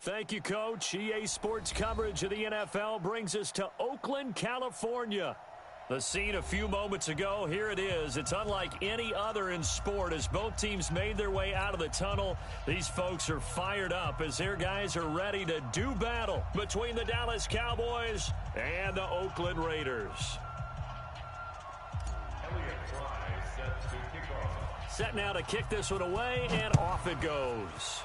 Thank you, Coach. EA Sports coverage of the NFL brings us to Oakland, California. The scene a few moments ago, here it is. It's unlike any other in sport as both teams made their way out of the tunnel. These folks are fired up as their guys are ready to do battle between the Dallas Cowboys and the Oakland Raiders. Set now to kick this one away, and off it goes.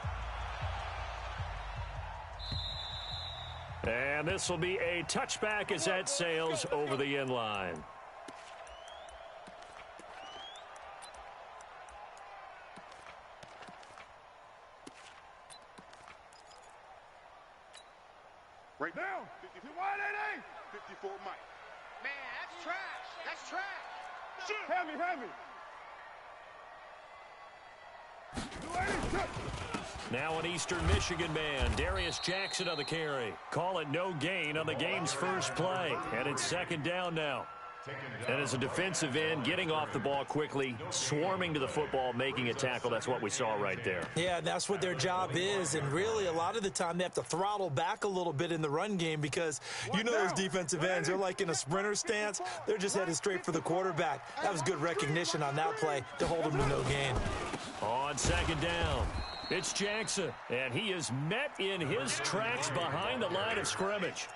And this will be a touchback as that sails over the end line. Right down. 180. 54 Mike. Man, that's trash. That's trash. Shoot. Have me. 280. Now an Eastern Michigan man, Darius Jackson on the carry. Call it no gain on the game's first play. And it's second down now. And as a defensive end, getting off the ball quickly, swarming to the football, making a tackle, that's what we saw right there. Yeah, that's what their job is. And really, a lot of the time, they have to throttle back a little bit in the run game because you know those defensive ends, they're like in a sprinter stance. They're just headed straight for the quarterback. That was good recognition on that play to hold them to no gain. On second down, it's Jackson, and he is met in his tracks behind the line of scrimmage.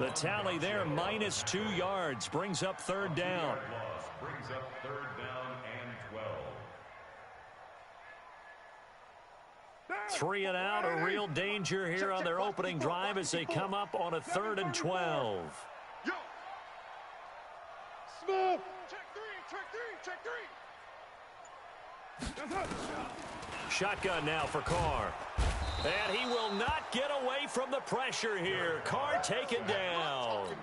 The tally there, -2 yards, brings up third down. Brings up third down and 12. 3 and out, a real danger here on their opening drive as they come up on a 3rd and 12. Smooth. Check three. Shotgun now for Carr. And he will not get away from the pressure here. Carr taken down.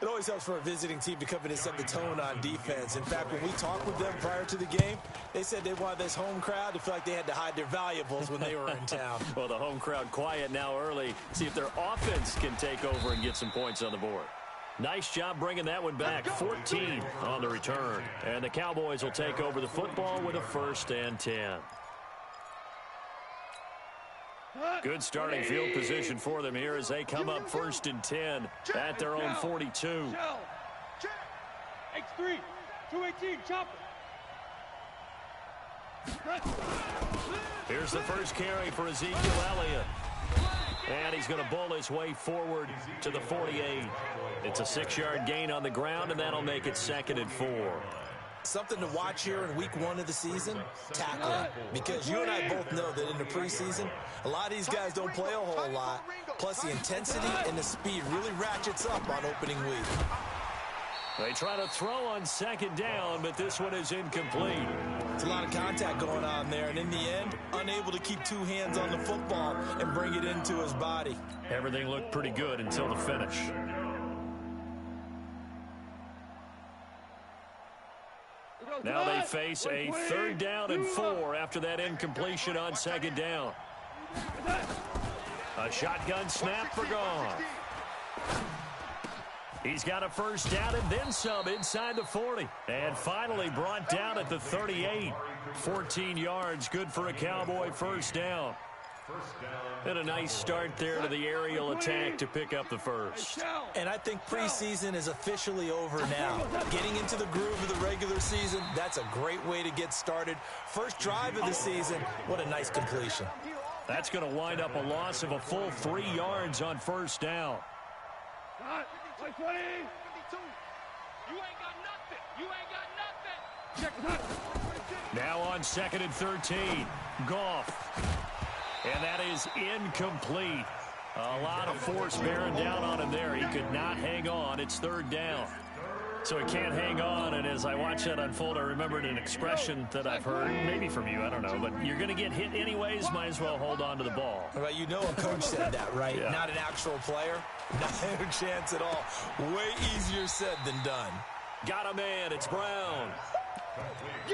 It always helps for a visiting team to come in and set the tone on defense. In fact, when we talked with them prior to the game, they said they wanted this home crowd to feel like they had to hide their valuables when they were in town. Well, the home crowd quiet now early. See if their offense can take over and get some points on the board. Nice job bringing that one back. 14 on the return. And the Cowboys will take over the football with a 1st and 10. Good starting field position for them here as they come up 1st and 10 at their own 42. X3, 218, chop it. Here's the first carry for Ezekiel Elliott. And he's going to bull his way forward to the 48. It's a 6-yard gain on the ground, and that'll make it 2nd and 4. Something to watch here in week 1 of the season, tackling. Because you and I both know that in the preseason, a lot of these guys don't play a whole lot. Plus, the intensity and the speed really ratchets up on opening week. They try to throw on 2nd down, but this one is incomplete. It's a lot of contact going on there, and in the end, unable to keep 2 hands on the football and bring it into his body. Everything looked pretty good until the finish. Now they face a 3rd down and 4 after that incompletion on 2nd down. A shotgun snap for Goff. He's got a 1st down and then some inside the 40. And finally brought down at the 38. 14 yards, good for a Cowboy 1st down. And a nice start there to the aerial attack to pick up the 1st. And I think preseason is officially over now. Getting into the groove of the regular season, that's a great way to get started. First drive of the season, what a nice completion. That's going to wind up a loss of a full 3 yards on 1st down. You ain't got nothing. Now on 2nd and 13, Goff. And that is incomplete. A lot of force bearing down on him there. He could not hang on. It's 3rd down. So he can't hang on, and as I watch that unfold, I remembered an expression that I've heard, maybe from you, I don't know, but you're going to get hit anyways, might as well hold on to the ball. Well, you know a coach said that, right? Yeah. Not an actual player. No chance at all. Way easier said than done. Got a man. It's Brown.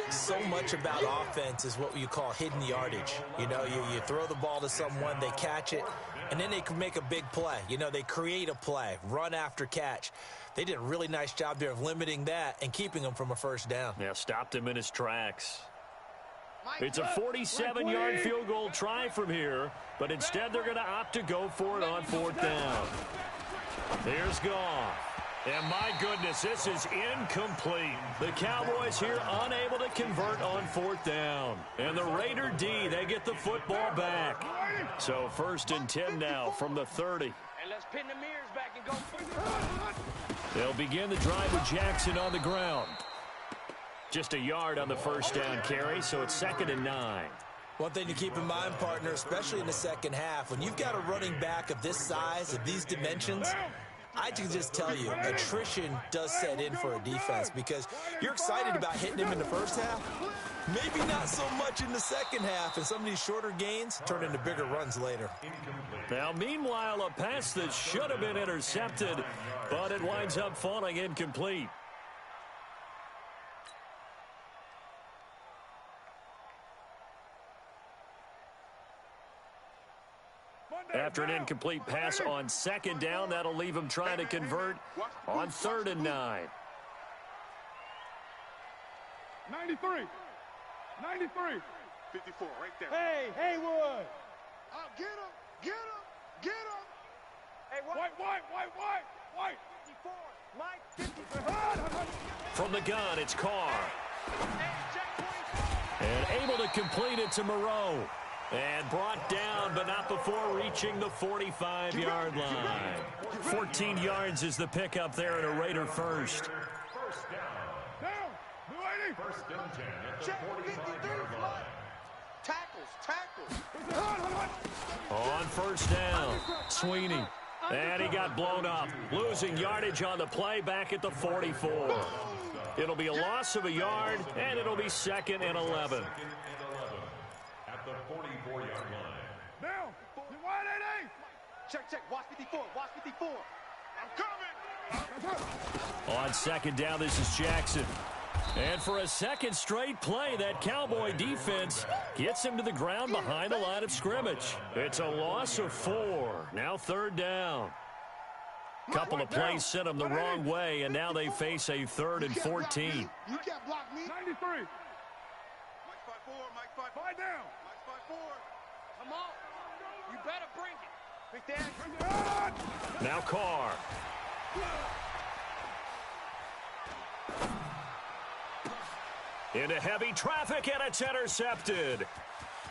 So much about offense is what you call hidden yardage. You know, you throw the ball to someone, they catch it, and then they can make a big play. You know, they create a play, run after catch. They did a really nice job there of limiting that and keeping him from a 1st down. Yeah, stopped him in his tracks. It's a 47-yard field goal try from here, but instead they're going to opt to go for it on 4th down. Here's Goff. And my goodness, this is incomplete. The Cowboys here unable to convert on 4th down. And the Raider D, they get the football back. So 1st and 10 now from the 30. And let's pin the mirrors back and go. They'll begin the drive with Jackson on the ground. Just a yard on the 1st down carry, so it's 2nd and 9. One thing to keep in mind, partner, especially in the second half, when you've got a running back of this size, of these dimensions, I can just tell you, attrition does set in for a defense because you're excited about hitting him in the first half. Maybe not so much in the second half, and some of these shorter gains turn into bigger runs later. Now, meanwhile, a pass that should have been intercepted, but it winds up falling incomplete. After an incomplete pass on 2nd down, that'll leave him trying to convert on 3rd and 9. 93. 93. 54, right there. Hey, Haywood. Get him. Get him. Get him. Hey, White. 54. Mike, 54. From the gun, it's Carr. And able to complete it to Moreau. And brought down, but not before reaching the 45-yard line. 14 yards is the pickup there in a Raider first. Down. 1st and 10 at the Check 45-yard line. Tackles. On 1st down, Sweeney. And he got blown up. Losing yardage on the play back at the 44. It'll be a loss of a yard, and it'll be 2nd and 11. At the 44-yard line. Down. You wide 88. Check. Watch 54. Watch 54. I'm coming. On 2nd down, this is Jackson. And for a second straight play, that Cowboy defense gets him to the ground behind the line of scrimmage. It's a loss of 4. Now 3rd down. Couple of plays sent them the wrong way, and now they face a 3rd and 14. You can't block me. 93. Mike 54. Mike 54. Fight down. Mike 54. Come on. You better bring it. Big Dan. Now Carr. Into heavy traffic, and it's intercepted.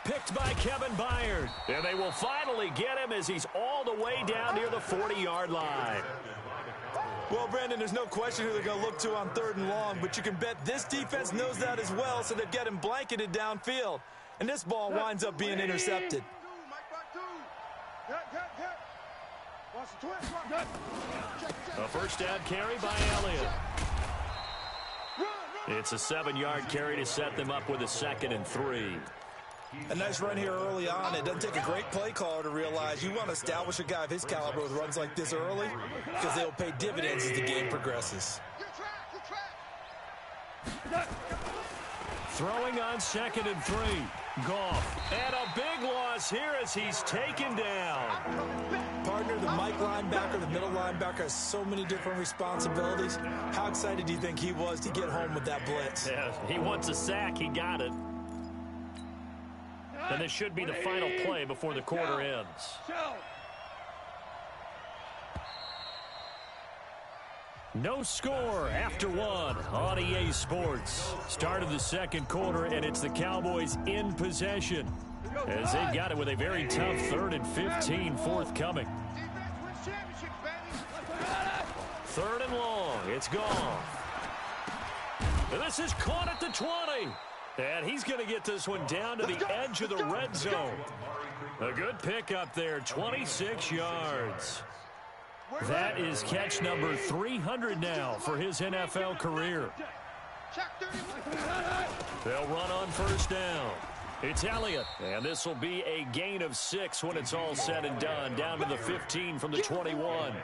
Picked by Kevin Byard. And they will finally get him as he's all the way down near the 40-yard line. Well, Brandon, there's no question who they're going to look to on 3rd and long, but you can bet this defense knows that as well, so they've got him blanketed downfield. And this ball winds up being intercepted. A 1st down carry by Elliott. It's a 7-yard carry to set them up with a 2nd and 3. A nice run here early on. It doesn't take a great play caller to realize you want to establish a guy of his caliber with runs like this early because they'll pay dividends as the game progresses. Throwing on 2nd and 3. Goff. And a big loss here as he's taken down. Partner, the Mike linebacker, the middle linebacker has so many different responsibilities. How excited do you think he was to get home with that blitz? Yeah, he wants a sack. He got it. And this should be the final play before the quarter ends. No score after 1 on EA Sports. Start of the 2nd quarter, and it's the Cowboys in possession as they've got it with a very tough 3rd and 15 forthcoming. 3rd and long. It's gone. And this is caught at the 20. And he's going to get this one down to the edge of the red zone. A good pickup there, 26 yards. That is catch number 300 now for his NFL career. They'll run on 1st down. It's Elliott, and this will be a gain of 6 when it's all said and done, down to the 15 from the 21.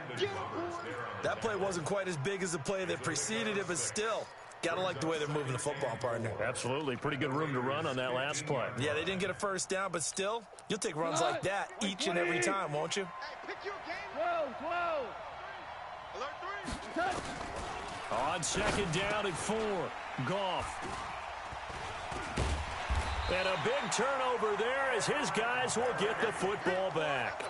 That play wasn't quite as big as the play that preceded it, but still, gotta like the way they're moving the football, partner. Absolutely. Pretty good room to run on that last play. Yeah, they didn't get a 1st down, but still, you'll take runs like that each and every time, won't you? Hey, pick your game. Whoa. Alert 3. On 2nd down at 4. Goff. And a big turnover there as his guys will get the football back.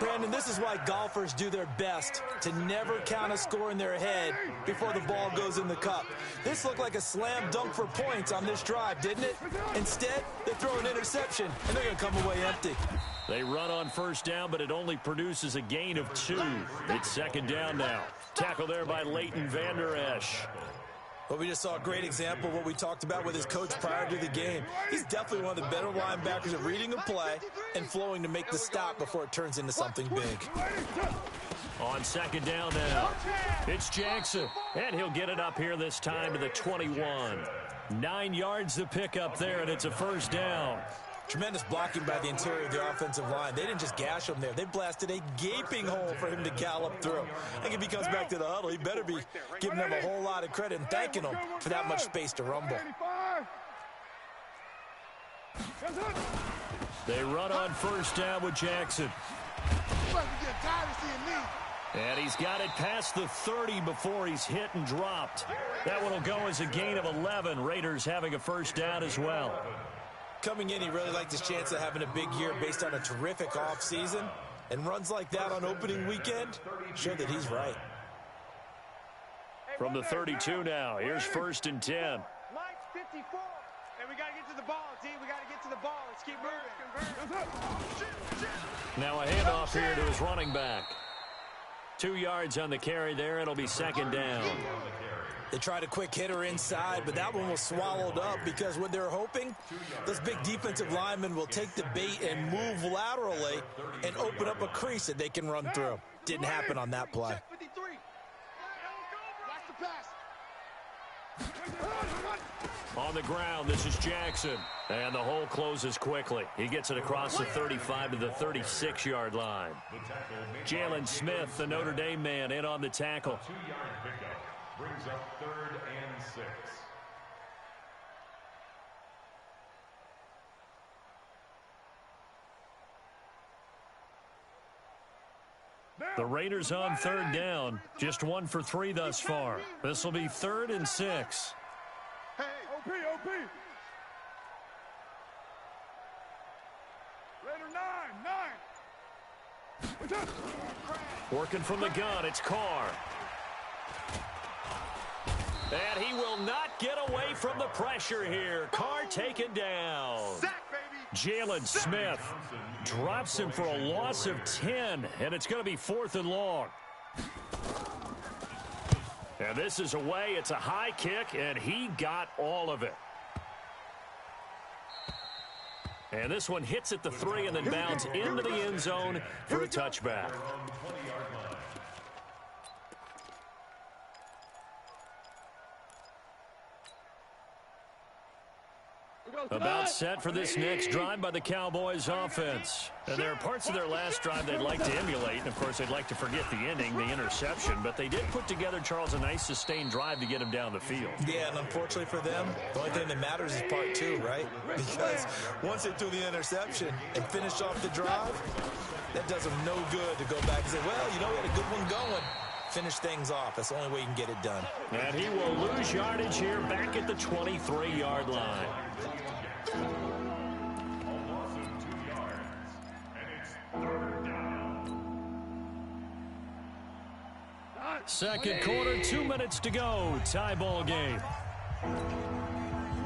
Brandon, this is why golfers do their best to never count a score in their head before the ball goes in the cup. This looked like a slam dunk for points on this drive, didn't it? Instead, they throw an interception, and they're going to come away empty. They run on first down, but it only produces a gain of 2. It's second down now. Tackle there by Leighton Vander Esch. Well, we just saw a great example of what we talked about with his coach prior to the game. He's definitely one of the better linebackers at reading a play and flowing to make the stop before it turns into something big. On second down now, it's Jackson, and he'll get it up here this time to the 21. 9 yards to pick up there, and it's a first down. Tremendous blocking by the interior of the offensive line. They didn't just gash him there. They blasted a gaping hole for him to gallop through. I think if he comes back to the huddle, he better be giving them a whole lot of credit and thanking them for that much space to rumble. They run on first down with Jackson. And he's got it past the 30 before he's hit and dropped. That one will go as a gain of 11. Raiders having a first down as well. Coming in, he really liked his chance of having a big year based on a terrific offseason. And runs like that on opening weekend show that he's right. From the 32 now, here's first and 10. Line's 54. And we got to get to the ball, team. We got to get to the ball. Let's keep moving. Now a handoff here to his running back. 2 yards on the carry there. It'll be second down. They tried a quick hitter inside, but that one was swallowed up because what they're hoping, those big defensive linemen will take the bait and move laterally and open up a crease that they can run through. Didn't happen on that play. On the ground, this is Jackson. And the hole closes quickly. He gets it across the 35 to the 36-yard line. Jalen Smith, the Notre Dame man, in on the tackle. 2-yard pickup brings up 3rd and 6. The Raiders on third down. Just 1 for 3 thus far. This will be 3rd and 6. Hey, OP. Raider 9. Working from the gun, it's Carr. And he will not get away from the pressure here. Carr taken down. Jalen Smith drops him for a loss of 10, and it's going to be 4th and long. And this is away. It's a high kick, and he got all of it. And this one hits at the 3 and then bounds into the end zone for a touchback. About set for this next drive by the Cowboys offense. And there are parts of their last drive they'd like to emulate. And, of course, they'd like to forget the ending, the interception. But they did put together, Charles, a nice sustained drive to get him down the field. Yeah, and unfortunately for them, the only thing that matters is part 2, right? Because once they threw the interception and finished off the drive, that does them no good to go back and say, well, you know, we had a good one going. Finish things off. That's the only way you can get it done. And he will lose yardage here back at the 23-yard line. A loss of 2 yards, and it's 3rd down. Second quarter, 2 minutes to go. Tie ball game.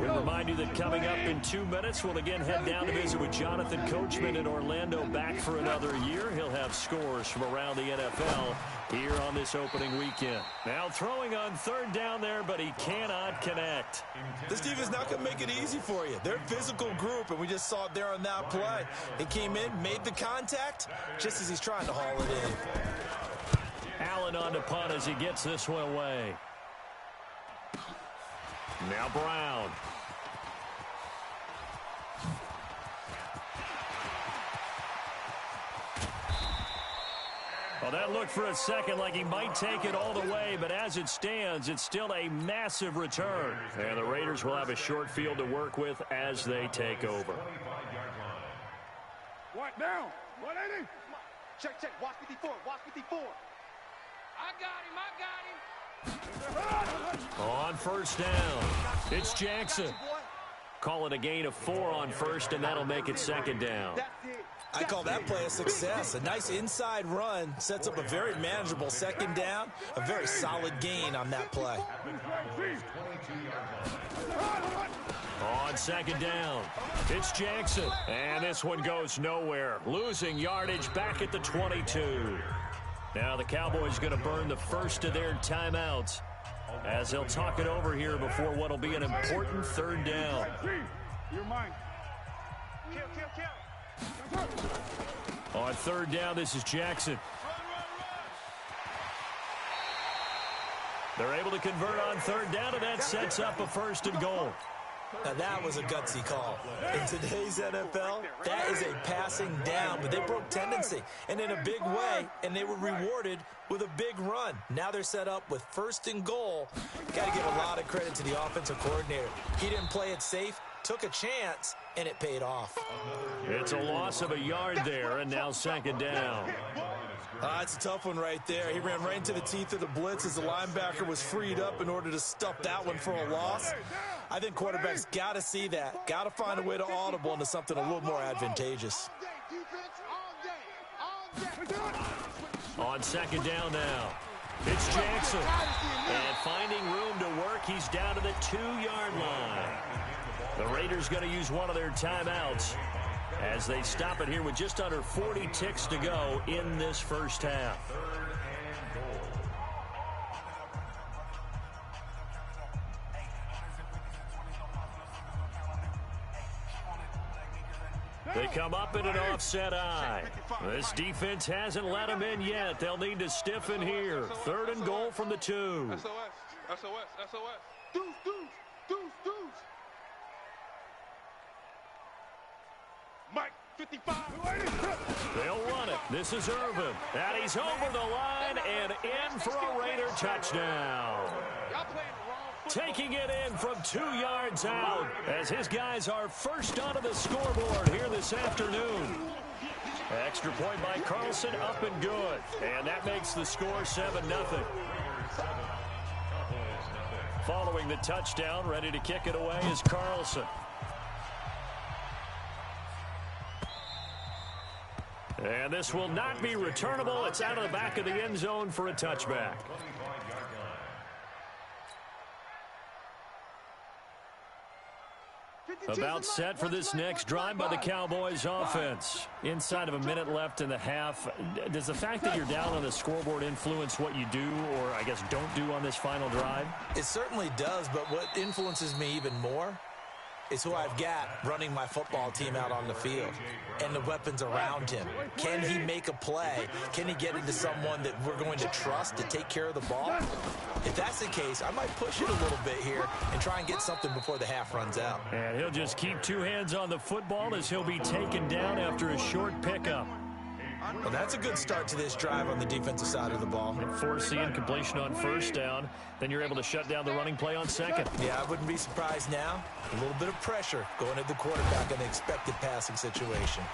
We'll remind you that coming up in 2 minutes, we'll again head down to visit with Jonathan Coachman in Orlando, back for another year. He'll have scores from around the NFL here on this opening weekend. Now throwing on third down there, but he cannot connect. This defense not going to make it easy for you. They're a physical group, and we just saw it there on that play. He came in, made the contact, just as he's trying to haul it in. Allen on to punt as he gets this one away. Now Brown. Well, that looked for a second like he might take it all the way, but as it stands, it's still a massive return. And the Raiders will have a short field to work with as they take over. What down? 180. Check. Watch 54. I got him. On first down, it's Jackson. Call it a gain of 4 on first, and that'll make it second down. I call that play a success. A nice inside run sets up a very manageable second down, a very solid gain on that play. On second down, it's Jackson. And this one goes nowhere. Losing yardage back at the 22. Now the Cowboys going to burn the first of their timeouts as they'll talk it over here before what will be an important third down. You're mine. Kill, kill, kill. On third down, this is Jackson. They're able to convert on third down, and that sets up a first and goal. Now that was a gutsy call. In today's NFL, that is a passing down, but they broke tendency, and in a big way, and they were rewarded with a big run. Now they're set up with first and goal. Got to give a lot of credit to the offensive coordinator. He didn't play it safe, took a chance, and it paid off. It's a loss of a yard there, and now second down. It's a tough one right there. He ran right into the teeth of the blitz as the linebacker was freed up in order to stuff that one for a loss. I think quarterbacks got to see that, got to find a way to audible into something a little more advantageous. On second down now, it's Jackson. And finding room to work, he's down to the 2-yard line. The Raiders going to use one of their timeouts as they stop it here with just under 40 ticks to go in this first half. They come up in an offset eye. This defense hasn't let them in yet. They'll need to stiffen here. Third and goal from the 2. SOS. SOS. SOS. Deuce, deuce, deuce, deuce. Mike, 55. They'll run it. This is Irvin. And he's over the line and in for a Raider touchdown. Taking it in from 2 yards out as his guys are first onto the scoreboard here this afternoon. Extra point by Carlson, up and good. And that makes the score 7-0. Following the touchdown, ready to kick it away is Carlson. And this will not be returnable. It's out of the back of the end zone for a touchback. About set for this next drive by the Cowboys offense. Inside of a minute left in the half. Does the fact that you're down on the scoreboard influence what you do or, I guess, don't do on this final drive? It certainly does, but what influences me even more is who I've got running my football team out on the field and the weapons around him. Can he make a play? Can he get into someone that we're going to trust to take care of the ball? If that's the case, I might push it a little bit here and try and get something before the half runs out. And he'll just keep 2 hands on the football as he'll be taken down after a short pickup. Well, that's a good start to this drive on the defensive side of the ball. Force the incompletion on first down. Then you're able to shut down the running play on second. Yeah, I wouldn't be surprised now. A little bit of pressure going at the quarterback in the expected passing situation.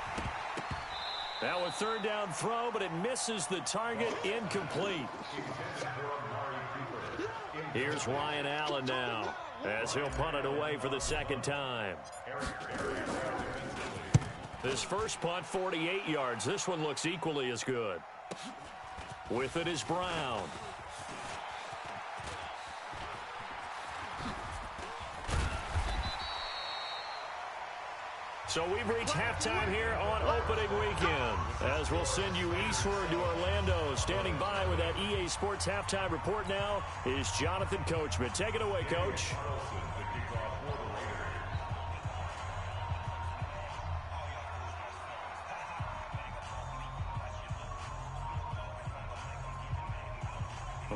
Now a third down throw, but it misses the target, incomplete. Here's Ryan Allen now as he'll punt it away for the second time. This first punt, 48 yards. This one looks equally as good. With it is Brown. So we've reached halftime here on opening weekend. As we'll send you eastward to Orlando. Standing by with that EA Sports halftime report now is Jonathan Coachman. Take it away, Coach.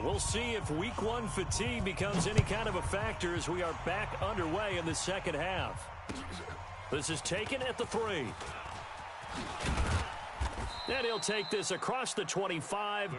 We'll see if week 1 fatigue becomes any kind of a factor as we are back underway in the second half. This is taken at the 3. And he'll take this across the 25.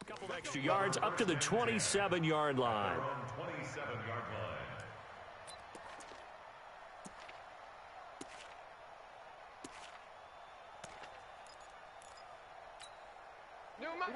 Couple extra yards up to the 27-yard line. 27-yard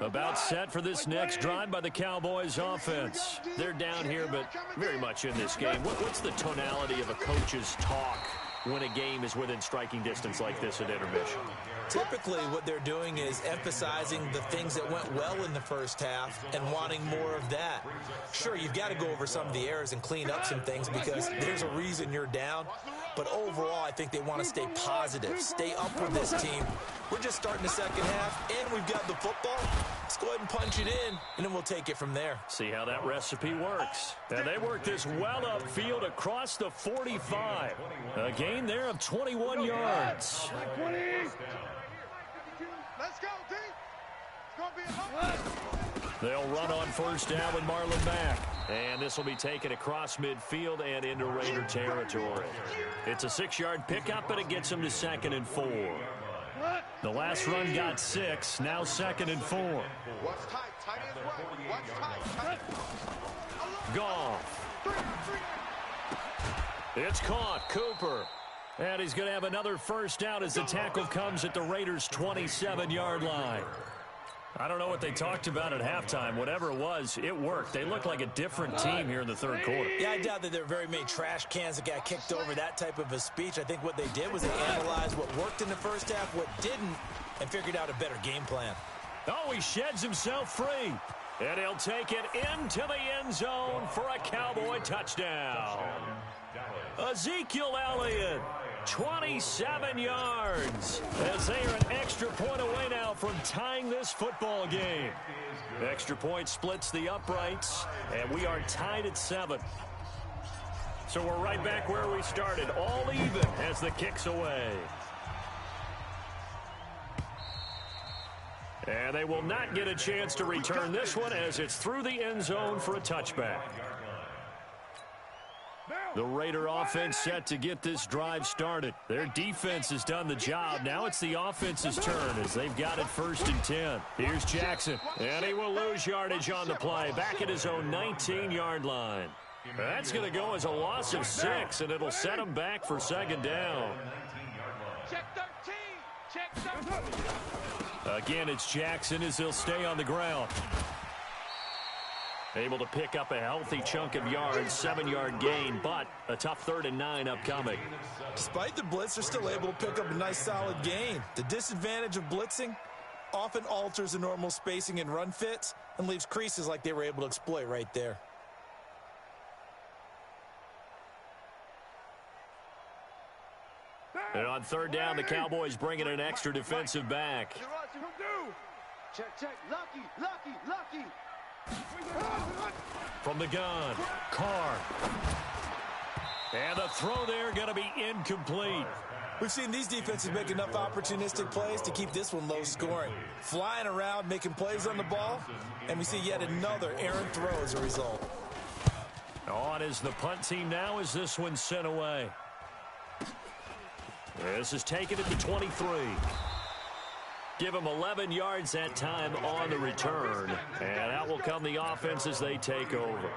line. About set for this next drive by the Cowboys offense. They're down here, but very much in this game. What's the tonality of a coach's talk when a game is within striking distance like this at intermission? Typically, what they're doing is emphasizing the things that went well in the first half and wanting more of that. Sure, you've got to go over some of the errors and clean up some things because there's a reason you're down. But overall, I think they want to stay positive, stay up with this team. We're just starting the second half, and we've got the football. Let's go ahead and punch it in, and then we'll take it from there. See how that recipe works. And they work this well upfield across the 45. A gain there of 21 yards. Let's go, D. It's going to be a They'll run on first down with Marlon back. And this will be taken across midfield and into Raider territory. It's a 6-yard pickup, and it gets them to 2nd and 4. The last run got 6, now 2nd and 4. Watch tight. Tight ends right. Watch tight. Goff. It's caught. Cooper. And he's going to have another first down as the tackle comes at the Raiders' 27-yard line. I don't know what they talked about at halftime. Whatever it was, it worked. They look like a different team here in the third quarter. Yeah, I doubt that there are very many trash cans that got kicked over, that type of a speech. I think what they did was they analyzed what worked in the first half, what didn't, and figured out a better game plan. Oh, he sheds himself free. And he'll take it into the end zone for a Cowboy touchdown. Ezekiel Elliott, 27 yards, as they are an extra point away now from tying this football game. Extra point splits the uprights, and we are tied at 7. So we're right back where we started, all even as the kick's away. And they will not get a chance to return this one as it's through the end zone for a touchback. The Raider offense set to get this drive started. Their defense has done the job. Now it's the offense's turn as they've got it 1st and 10. Here's Jackson, and he will lose yardage on the play. Back at his own 19-yard line. That's going to go as a loss of 6, and it'll set him back for 2nd down. Check 13. Check 13. Again, it's Jackson as he'll stay on the ground. Able to pick up a healthy chunk of yards, 7-yard gain, but a tough 3rd and 9 upcoming. Despite the blitz, they're still able to pick up a nice solid gain. The disadvantage of blitzing often alters the normal spacing and run fits and leaves creases like they were able to exploit right there. And on 3rd down, the Cowboys bring in an extra defensive back. Check. Lucky. From the gun, Carr. And the throw there going to be incomplete. We've seen these defenses make enough opportunistic plays to keep this one low scoring. Flying around, making plays on the ball, and we see yet another errant throw as a result. On is the punt team now as this one's sent away. This is taken at the 23. Give them 11 yards that time on the return. And out will come the offense as they take over.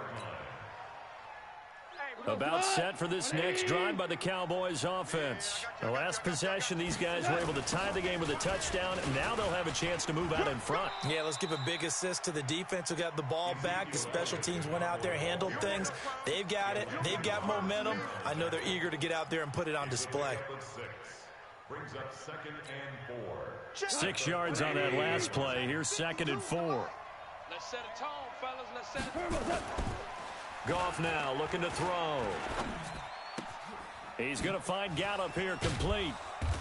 About set for this next drive by the Cowboys offense. The last possession, these guys were able to tie the game with a touchdown, and now they'll have a chance to move out in front. Yeah, let's give a big assist to the defense who got the ball back. The special teams went out there, handled things. They've got it. They've got momentum. I know they're eager to get out there and put it on display. Brings up 2nd and 4. 6 yards on that last play. Here's 2nd and 4. Let's set a tone, fellas. Let's set a tone. Goff now looking to throw. He's going to find Gallup here complete.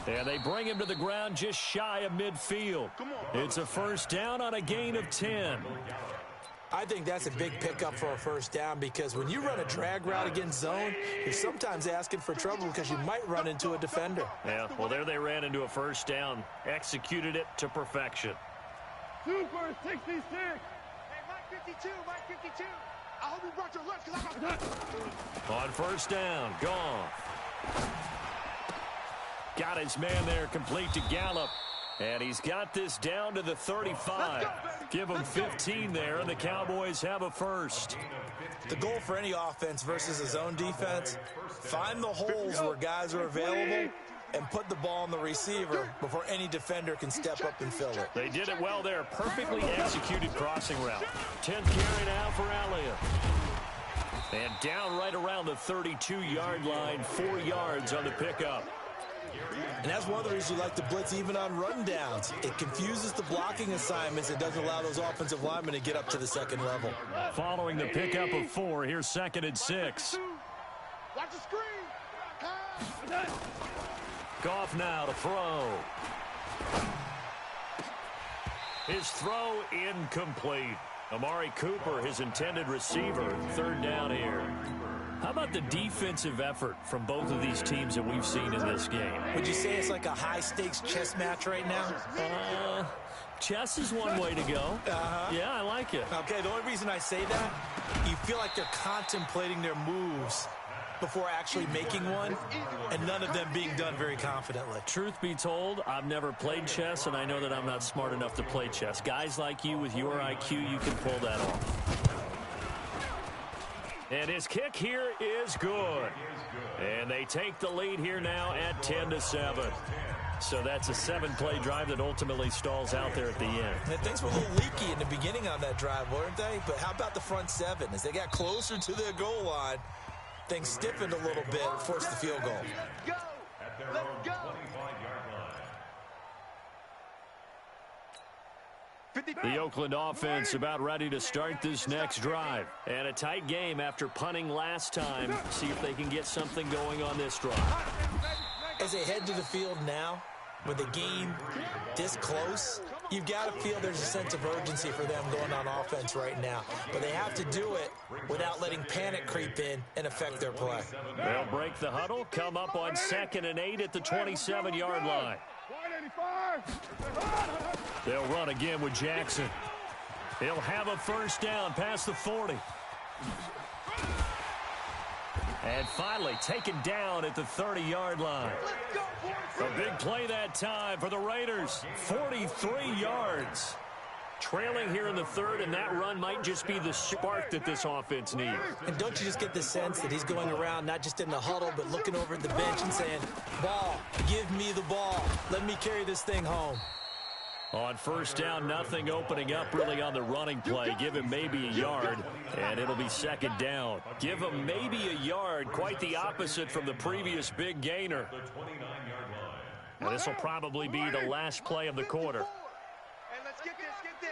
And they bring him to the ground just shy of midfield. It's a 1st down on a gain of 10. I think that's a big pickup for a 1st down because when you run a drag route against zone, you're sometimes asking for trouble because you might run into a defender. Yeah, well, there they ran into a 1st down. Executed it to perfection. Super 66. Hey, Mike 52. I hope you brought your lunch because I'm On 1st down, Goff. Got his man there complete to Gallup. And he's got this down to the 35. Give him 15 there, and the Cowboys have a first. The goal for any offense versus a zone defense, find the holes where guys are available and put the ball on the receiver before any defender can step up and fill it. They did it well there. Perfectly executed crossing route. 10th carry now for Elliott. And down right around the 32-yard line, 4 yards on the pickup. And that's one of the reasons you like to blitz even on rundowns. It confuses the blocking assignments. It doesn't allow those offensive linemen to get up to the second level. Following the pickup of 4, here's 2nd and 6. Watch the screen. Goff now to throw. His throw incomplete. Amari Cooper, his intended receiver, 3rd down here. How about the defensive effort from both of these teams that we've seen in this game? Would you say it's like a high-stakes chess match right now? Chess is one way to go. Yeah, I like it. Okay, the only reason I say that, you feel like they're contemplating their moves before actually making one, and none of them being done very confidently. Truth be told, I've never played chess, and I know that I'm not smart enough to play chess. Guys like you with your IQ, you can pull that off. And his kick here is good. And they take the lead here now at 10-7. So that's a 7-play drive that ultimately stalls out there at the end. And things were a little leaky in the beginning on that drive, weren't they? But how about the front 7? As they got closer to their goal line, things stiffened a little bit, forced the field goal. Go. Let's go. The Oakland offense about ready to start this next drive. And a tight game after punting last time. See if they can get something going on this drive. As they head to the field now, with the game this close, you've got to feel there's a sense of urgency for them going on offense right now. But they have to do it without letting panic creep in and affect their play. They'll break the huddle, come up on 2nd and 8 at the 27-yard line. They'll run again with Jackson. He'll have a first down past the 40. And finally taken down at the 30-yard line. A big play that time for the Raiders. 43 yards. Trailing here in the 3rd, and that run might just be the spark that this offense needs. And don't you just get the sense that he's going around not just in the huddle, but looking over at the bench and saying, ball, give me the ball. Let me carry this thing home. On first down, nothing opening up really on the running play. Give him maybe a yard, and it'll be 2nd down. Give him maybe a yard, quite the opposite from the previous big gainer. And this will probably be the last play of the quarter. And let's get this, get this.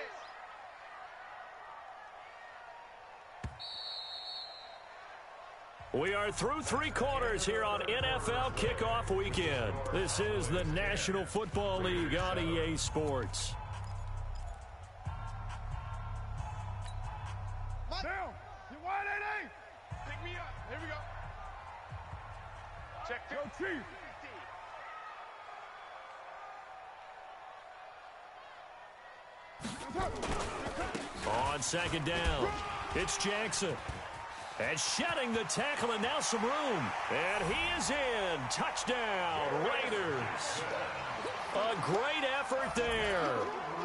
We are through 3 quarters here on NFL Kickoff Weekend. This is the National Football League on EA Sports. Down. You wide 8-8. Pick me up. Here we go. Check. Go, Chief. On 2nd down, it's Jackson. And shedding the tackle, and now some room. And he is in. Touchdown, Raiders. A great effort there.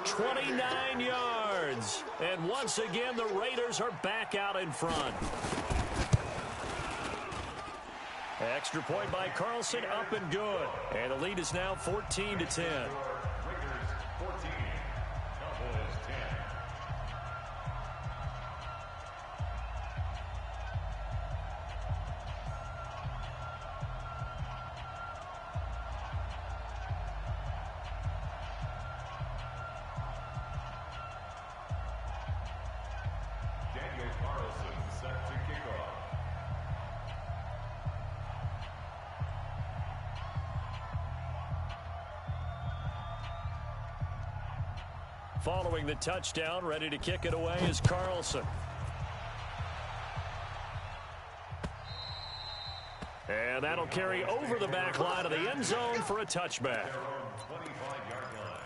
29 yards. And once again, the Raiders are back out in front. Extra point by Carlson, up and good. And the lead is now 14-10. Raiders 14, Cowboys 10. Daniel Carlson set to kick off. Following the touchdown, ready to kick it away is Carlson. And that'll carry over the back line of the end zone for a touchback. 25-yard line.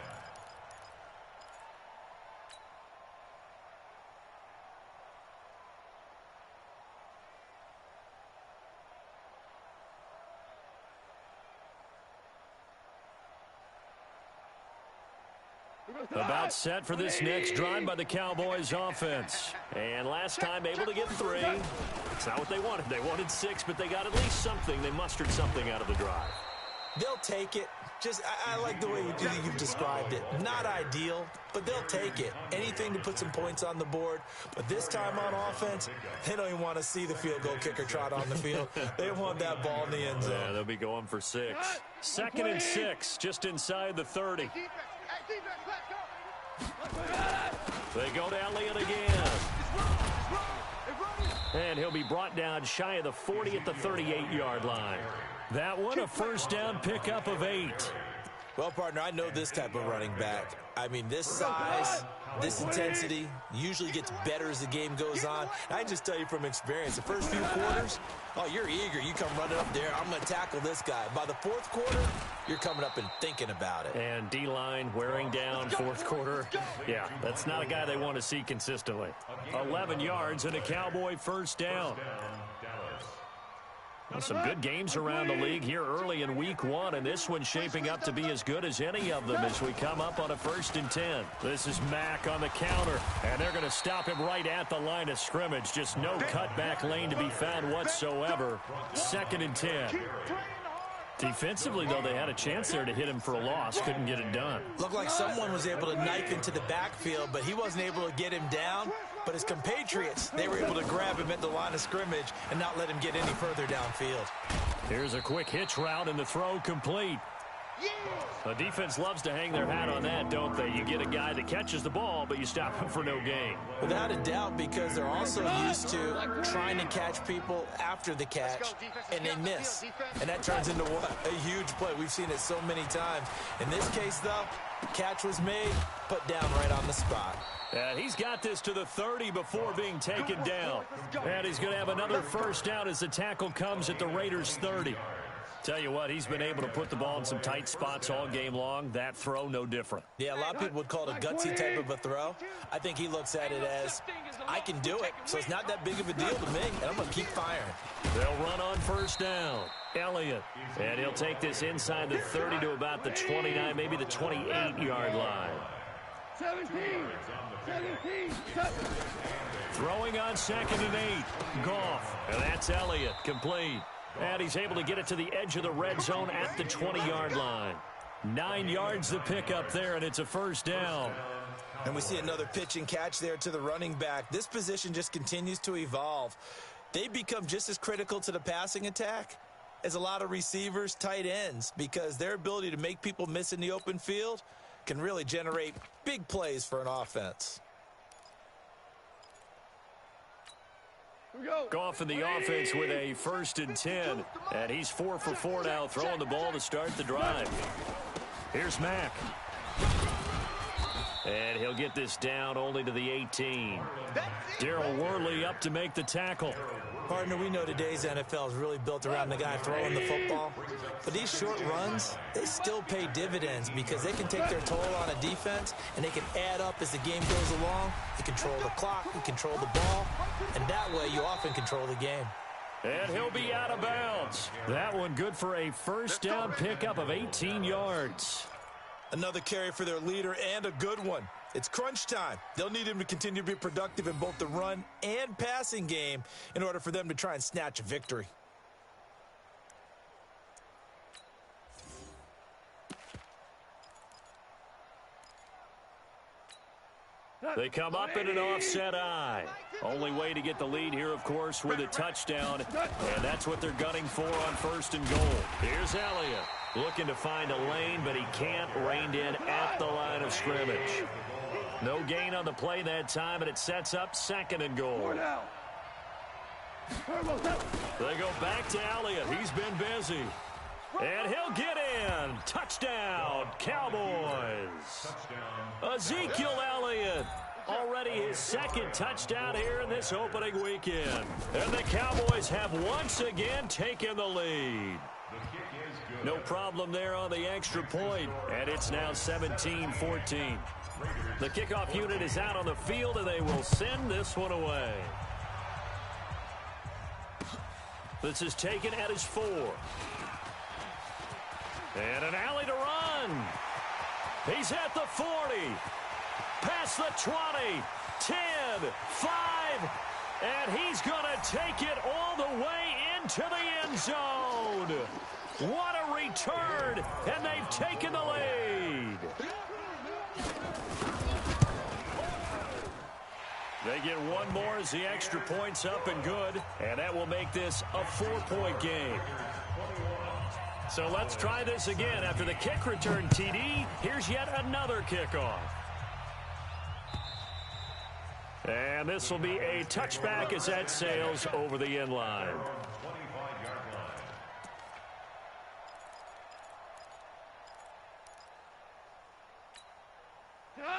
About set for this next drive by the Cowboys offense. And last time able to get 3. It's not what they wanted. They wanted 6, but they got at least something. They mustered something out of the drive. They'll take it. I like the way you've described it. Not ideal, but they'll take it. Anything to put some points on the board. But this time on offense, they don't even want to see the field goal kicker trot on the field. They want that ball in the end zone. Yeah, they'll be going for 6. 2nd and 6, just inside the 30. They go to Elliott again. And he'll be brought down shy of the 40 at the 38-yard line. That one, a first down pickup of 8. Well, partner, I know this type of running back. I mean, this size, this intensity usually gets better as the game goes on. And I just tell you from experience, the first few quarters, oh, you're eager. You come running up there. I'm going to tackle this guy. By the 4th quarter, you're coming up and thinking about it. And D-line wearing down 4th quarter. Yeah, that's not a guy they want to see consistently. 11 yards and a Cowboy first down. Well, some good games around the league here early in week 1, and this one's shaping up to be as good as any of them as we come up on a 1st and 10. This is Mack on the counter, and they're going to stop him right at the line of scrimmage. Just no cutback lane to be found whatsoever. 2nd and 10. Defensively, though, they had a chance there to hit him for a loss. Couldn't get it done. Looked like someone was able to knife into the backfield, but he wasn't able to get him down. But his compatriots, they were able to grab him at the line of scrimmage and not let him get any further downfield. Here's a quick hitch route, and the throw complete. The defense loves to hang their hat on that, don't they? You get a guy that catches the ball, but you stop him for no gain. Without a doubt, because they're also used to trying to catch people after the catch, and they miss. And that turns into what? A huge play. We've seen it so many times. In this case, though, catch was made, put down right on the spot. And he's got this to the 30 before being taken down. And he's going to have another first down as the tackle comes at the Raiders' 30. Tell you what, he's been able to put the ball in some tight spots all game long. That throw, no different. Yeah, a lot of people would call it a gutsy type of a throw. I think he looks at it as, I can do it, so it's not that big of a deal to me, and I'm going to keep firing. They'll run on first down. Elliott. And he'll take this inside the 30 to about the 29, maybe the 28-yard line. 17. Throwing on 2nd and 8. Goff. And that's Elliott. Complete. And he's able to get it to the edge of the red zone at the 20-yard line. 9 yards to pick up there, and it's a first down. And we see another pitch and catch there to the running back. This position just continues to evolve. They become just as critical to the passing attack as a lot of receivers, tight ends, because their ability to make people miss in the open field can really generate big plays for an offense. Goff in the offense with a 1st and 10. And he's 4 for 4 now, throwing the ball to start the drive. Here's Mack. And he'll get this down only to the 18. Darryl Worley up to make the tackle. Partner, we know today's NFL is really built around the guy throwing the football. But these short runs, they still pay dividends because they can take their toll on a defense and they can add up as the game goes along. You control the clock, you control the ball, and that way you often control the game. And he'll be out of bounds. That one good for a first down pickup of 18 yards. Another carry for their leader and a good one. It's crunch time. They'll need him to continue to be productive in both the run and passing game in order for them to try and snatch a victory. They come up in an offset eye. Only way to get the lead here, of course, with a touchdown. And that's what they're gunning for on 1st and goal. Here's Elliott looking to find a lane, but he can't. Reined in at the line of scrimmage. No gain on the play that time, and it sets up 2nd and goal. They go back to Elliott. He's been busy. And he'll get in. Touchdown, Cowboys. Ezekiel Elliott. Already his 2nd touchdown here in this opening weekend. And the Cowboys have once again taken the lead. No problem there on the extra point. And it's now 17-14. The kickoff unit is out on the field, and they will send this one away. This is taken at his 4. And an alley to run. He's at the 40. Past the 20. 10. 5. And he's going to take it all the way into the end zone. What a return. And they've taken the lead. They get one more as the extra point's up and good. And that will make this a 4-point game. So let's try this again. After the kick return TD, here's yet another kickoff. And this will be a touchback as that sails over the end line.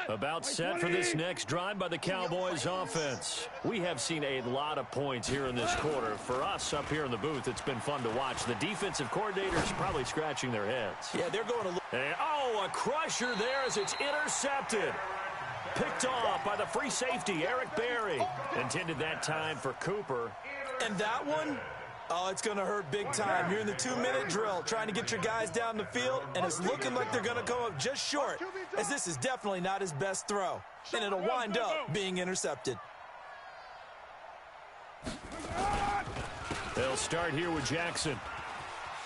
About set for this next drive by the Cowboys offense. We have seen a lot of points here in this quarter. For us up here in the booth, it's been fun to watch. The defensive coordinators probably scratching their heads. Yeah, they're going to look. Oh, a crusher there as it's intercepted. Picked off by the free safety, Eric Berry. Intended that time for Cooper. And that one? Oh, it's going to hurt big time. You're in the 2-minute drill trying to get your guys down the field, and it's looking like they're going to come up just short, as this is definitely not his best throw, and it'll wind up being intercepted. They'll start here with Jackson.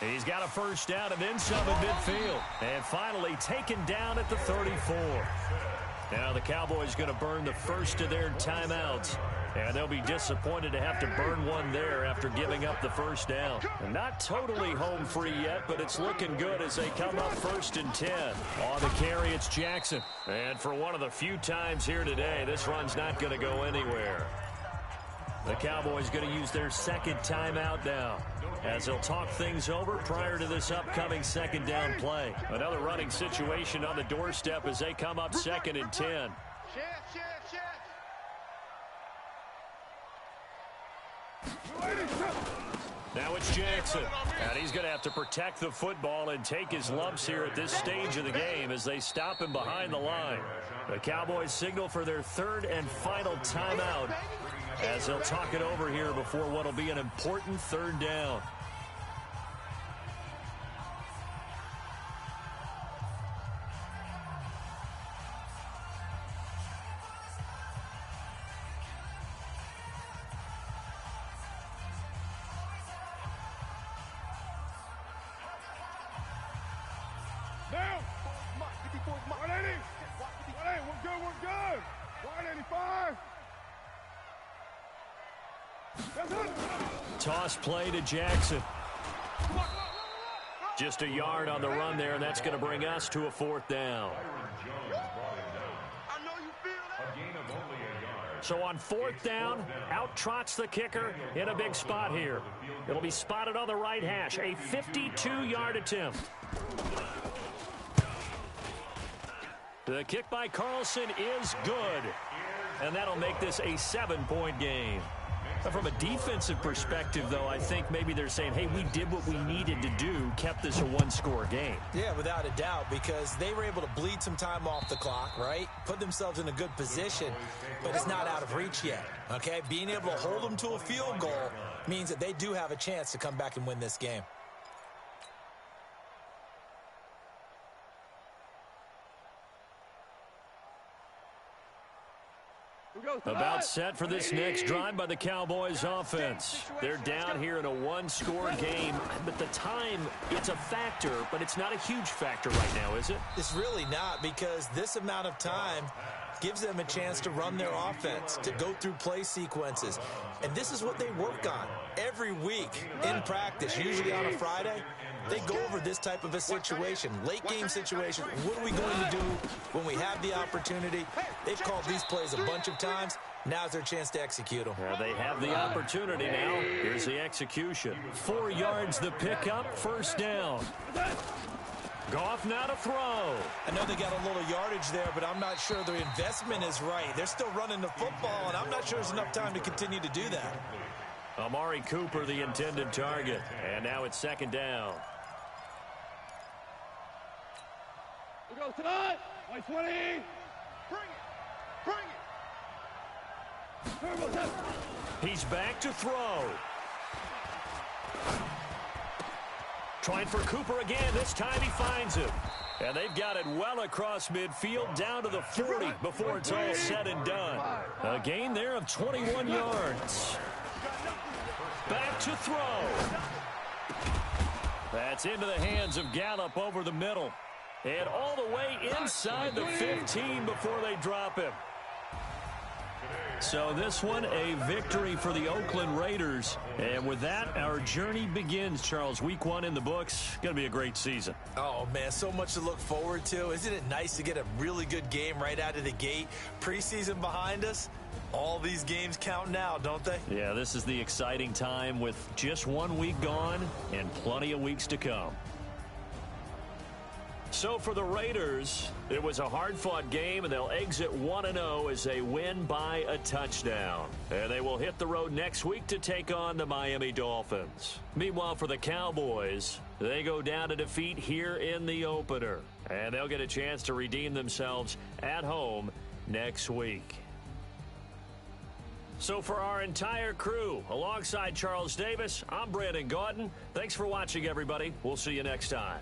He's got a first down and then some in midfield. And finally taken down at the 34. Now the Cowboys going to burn the first of their timeouts. And they'll be disappointed to have to burn one there after giving up the first down. And not totally home free yet, but it's looking good as they come up 1st and 10. On the carry, it's Jackson. And for one of the few times here today, this run's not going to go anywhere. The Cowboys going to use their second timeout now, as they'll talk things over prior to this upcoming second down play. Another running situation on the doorstep as they come up 2nd and 10. Now it's Jackson, and he's going to have to protect the football and take his lumps here at this stage of the game as they stop him behind the line. The Cowboys signal for their third and final timeout as they'll talk it over here before what will be an important third down. Toss play to Jackson. Just a yard on the run there, and that's going to bring us to a 4th down. So on 4th down, out trots the kicker in a big spot here. It'll be spotted on the right hash, a 52-yard attempt. The kick by Carlson is good, and that'll make this a 7-point game. From a defensive perspective, though, I think maybe they're saying, hey, we did what we needed to do, kept this a 1-score game. Yeah, without a doubt, because they were able to bleed some time off the clock, right? Put themselves in a good position, but it's not out of reach yet, okay? Being able to hold them to a field goal means that they do have a chance to come back and win this game. About set for this next drive by the Cowboys offense. They're down here in a 1-score game, but the time, it's a factor, but it's not a huge factor right now, is it? It's really not, because this amount of time gives them a chance to run their offense, to go through play sequences. And this is what they work on every week in practice, usually on a Friday. They go over this type of a situation, late game situation. What are we going to do when we have the opportunity? They've called these plays a bunch of times. Now's their chance to execute them. They have the opportunity now. Here's the execution. 4 yards the pickup, 1st down. Goff now to throw. I know they got a little yardage there, but I'm not sure their investment is right. They're still running the football, and I'm not sure there's enough time to continue to do that. Amari Cooper, the intended target. And now it's 2nd down. We go tonight. 20. Bring it. Bring it. He's back to throw. Trying for Cooper again. This time he finds him. And they've got it well across midfield down to the 40 before it's all said and done. A gain there of 21 yards. Back to throw. That's into the hands of Gallup over the middle. And all the way inside the 15 before they drop him. So this one, a victory for the Oakland Raiders. And with that, our journey begins, Charles. Week 1 in the books. Going to be a great season. Oh, man, so much to look forward to. Isn't it nice to get a really good game right out of the gate? Preseason behind us. All these games count now, don't they? Yeah, this is the exciting time with just 1 week gone and plenty of weeks to come. So for the Raiders, it was a hard-fought game, and they'll exit 1-0 as they win by a touchdown. And they will hit the road next week to take on the Miami Dolphins. Meanwhile, for the Cowboys, they go down to defeat here in the opener. And they'll get a chance to redeem themselves at home next week. So for our entire crew, alongside Charles Davis, I'm Brandon Gaudin. Thanks for watching, everybody. We'll see you next time.